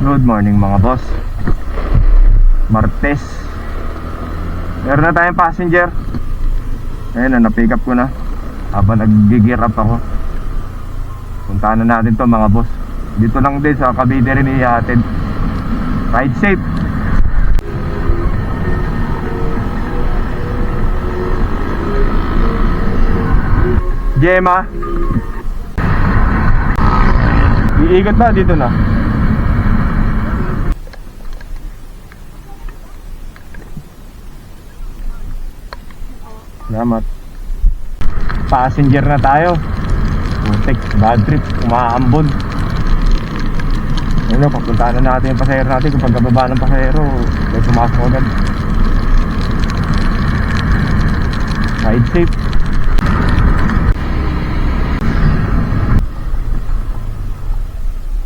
Good morning mga boss. Martes. Meron na tayong passenger. Ayun na, na-pick up ko na habang nag-gear up ako. Puntahan na natin to mga boss. Dito lang din sa Cavite rin ihatid. Ride safe. Gemma, iikot na dito na. Salamat. Passenger na tayo. Putik, bad trip, umaambon. Ano, papuntahan na natin yung pasahero natin. Kung pagkababa ng pasahero, may pumasok agad. Ride safe.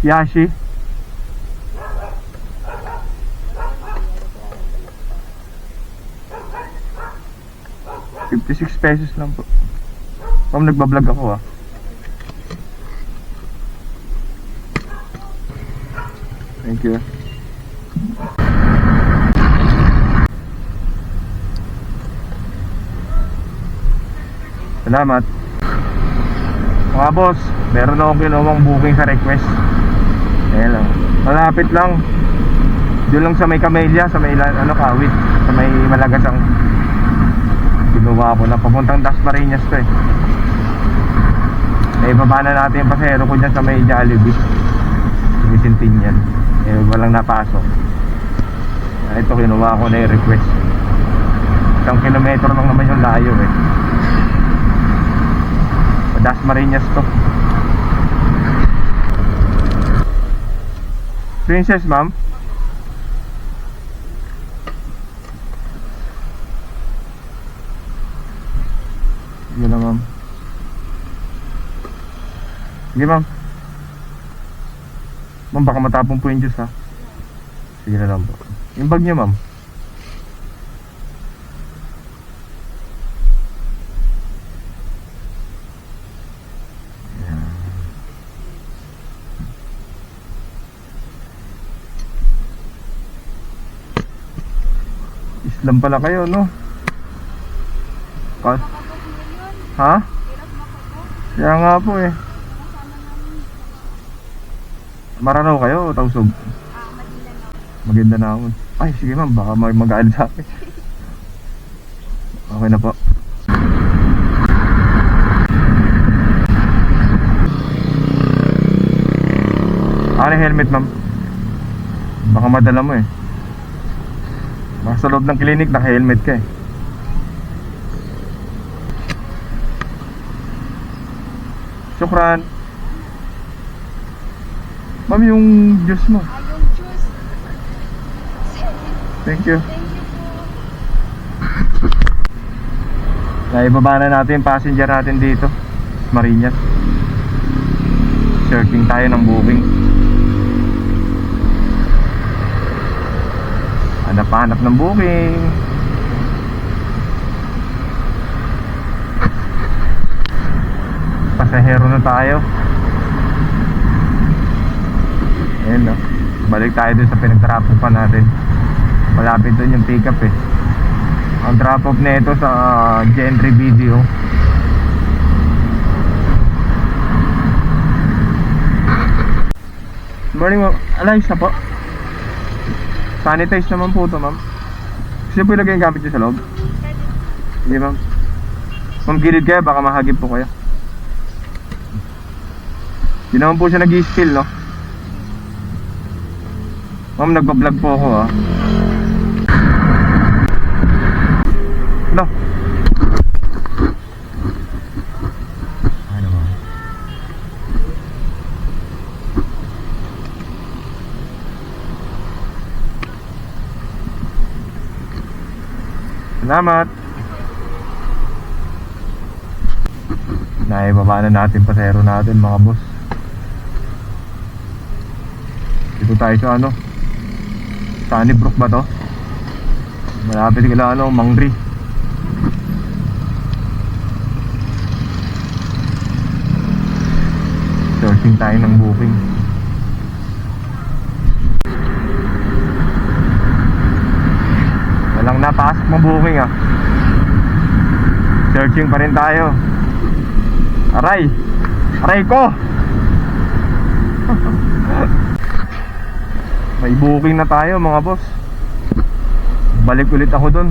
Yashi. ₱56 lang po. Ma'am, nagbablog ako ah. Thank you. Salamat. Mga boss, meron akong ginawang booking sa request. Ayan lang. Malapit lang. Doon lang sa may Camellia, sa may Kawit, sa may Malagasang. Ginawa ko na papuntang Dasmariñas to eh. Ibaba na natin yung pasahero ko dyan sa may Jollibee, Centennial. Walang napasok. Ito kinuha ko na yung request. 1 kilometro lang naman yung layo eh. Dasmariñas to. Princess, ma'am. Sige na, ma'am. Sige, ma'am. Ma'am, baka matapong po yung juice, ha. Sige na lang po. Yung bag niya, ma'am. Islam pala kayo, no? Ha? Kaya nga po eh. Maranaw kayo o Tausug? Maguindanao. Ay, sige ma'am, baka mag-aalit sa akin. Okay na po. Ano yung helmet, ma'am? Baka madala mo eh. Baka sa loob ng clinic, naka-helmet ka eh. Syukran. Ma'am, yung juice mo. Yung juice. Thank you. Naibaba na natin yung passenger natin dito, Marinas. Searching tayo ng booking. Hanap ng booking. Pasahero na tayo. Ayan no. Balik tayo dun sa pinag-drop off natin. Malapit dun yung pick up eh. Ang drop off na ito sa Gentry Video. Good morning, ma'am. Alayos na po. Sanitize naman po ito, ma'am. Gusto po ilagay yung gamit nyo sa loob? Sige, ma'am. Ma'am, gilid kayo, baka mahagip po kayo. Hindi naman po siya nag-i-spill, no? Ma'am, nagpa-vlog po ako, ha. No. Ano, ma'am? Salamat. Naibaba na natin pasahero natin mga boss. Dito tayo sa ano, Sunnybrook ba to? Malapit kila ano, Mangri. Searching tayo ng booking. mabuking ah. Searching pa rin tayo. Aray! Aray ko! May booking na tayo mga boss. Balik ulit ako dun.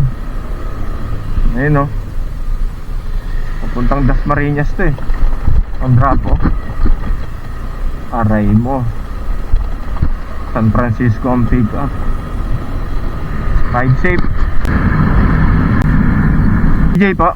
Ayun oh. Papuntang Dasmariñas to eh. Ang drop oh. Aray mo. San Francisco ang pick up. Ride safe. DJ po.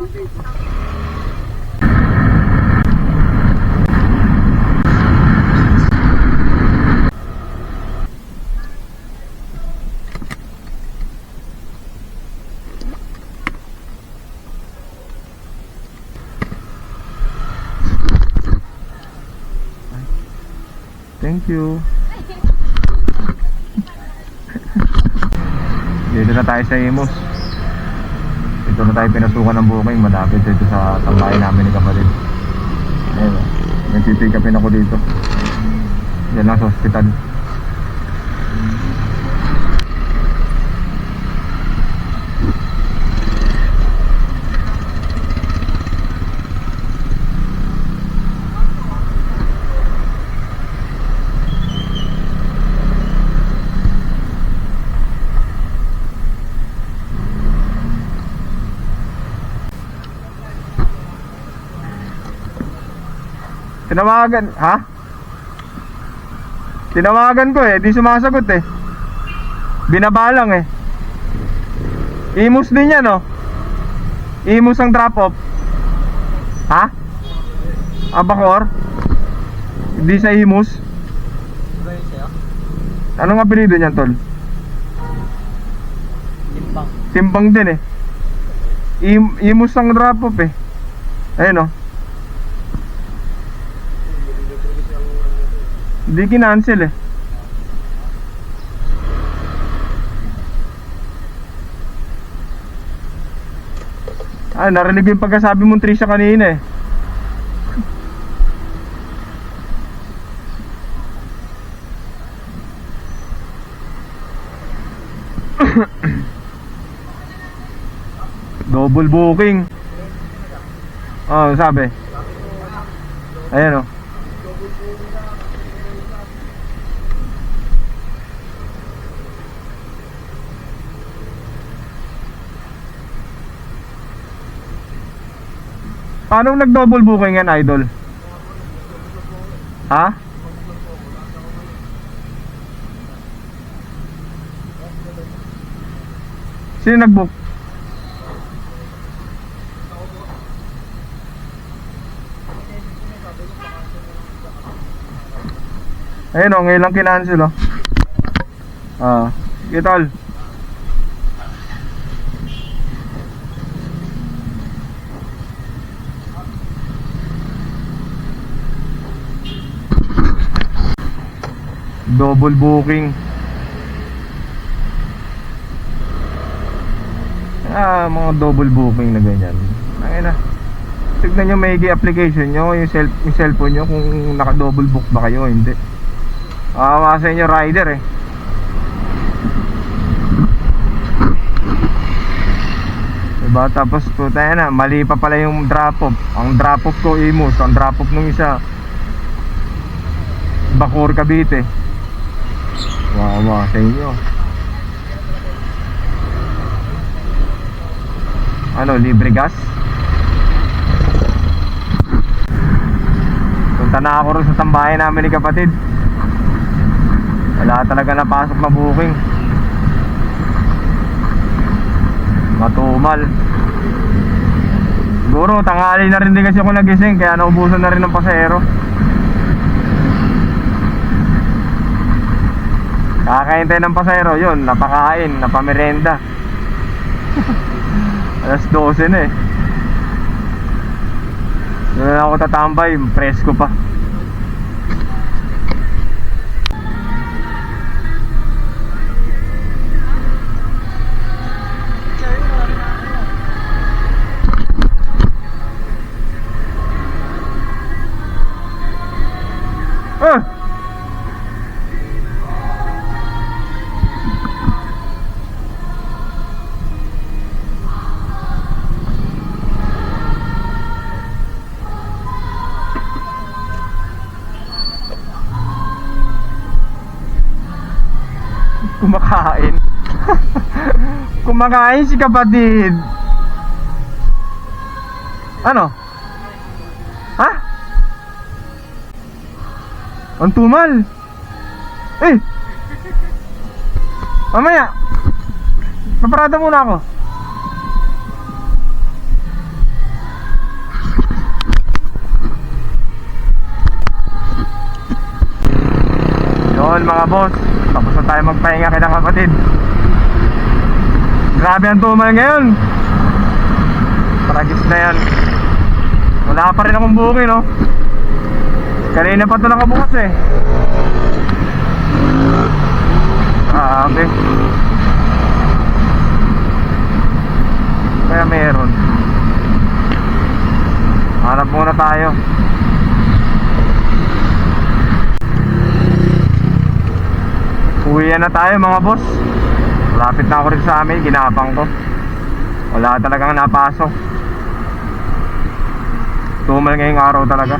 Thank you. Dito na tayo sa Imus. Dito na tayo pinasukan ng booking. Malapit dito sa tambayan namin ni kapatid. Ayun, nagpipick upin ako dito. Yan lang sa hospital. Tinawagan, ha? Tinawagan ko eh, di sumasagot eh. Binabalang eh. Imus din yan oh. Imus ang drop off. Ha? Abacor? Hindi sa Imus. Anong apelido niyan tol? Timbang. Timbang din eh. Imus ang drop off eh. Ayun oh. Hindi kinancel eh. Ah, narinig yung pagkasabi mong Trisha kanina eh. Double booking. Oh, sabi. Ayan oh. Paano nag-double booking yan, idol? Ha? Sino nag-book? Ayun o, ngayon lang kinancel o. Kitol. Double booking. Mga double booking na ganyan. Ayun na. Tignan nyo maigi application nyo, yung cellphone nyo kung naka-double book ba kayo, hindi. Sa inyo rider eh. Diba? Tapos tayo na, mali pa pala yung drop off. Ang drop off ko Imus, ang drop off nung isa Bacoor, Cavite. Wawa sa inyo. Ano, libre gas? Punta na ako rin sa tambayan namin ni kapatid. Wala talaga napasok na booking. Matumal. Siguro tanghali na rin din kasi ako nagising, kaya naubusan na rin ng pasahero. Kakahintay ng pasahero, yun, napakain, napamerenda. Alas 12 na eh. Doon na ako tatambay, presko pa. Kumakain. Kumakain si kapatid. Ano? Ha? Ang tumal. Eh. Mamaya. Paparada muna ako. Yun mga boss, tapos na tayo magpahinga kita kapatid. Grabe ang tumal ngayon. Paragis na yan. Wala pa rin akong booking, no? Kanina pa ito nakabukas eh. Grabe. Kaya meron. Hanap muna tayo. Uwian na tayo mga boss. Lapit na ako rin sa amin, ginapang ko. Wala talagang napasok. Tumal ngayong araw talaga.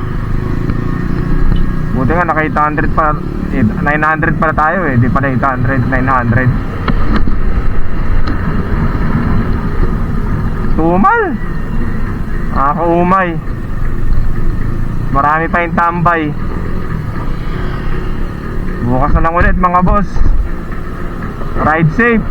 Buti nga naka 800 pa, 900 pala tayo eh. Di pala 800, 900. Tumal. Nakakaumay. Marami pa yung tambay. Bukas na lang ulit mga boss. Ride safe.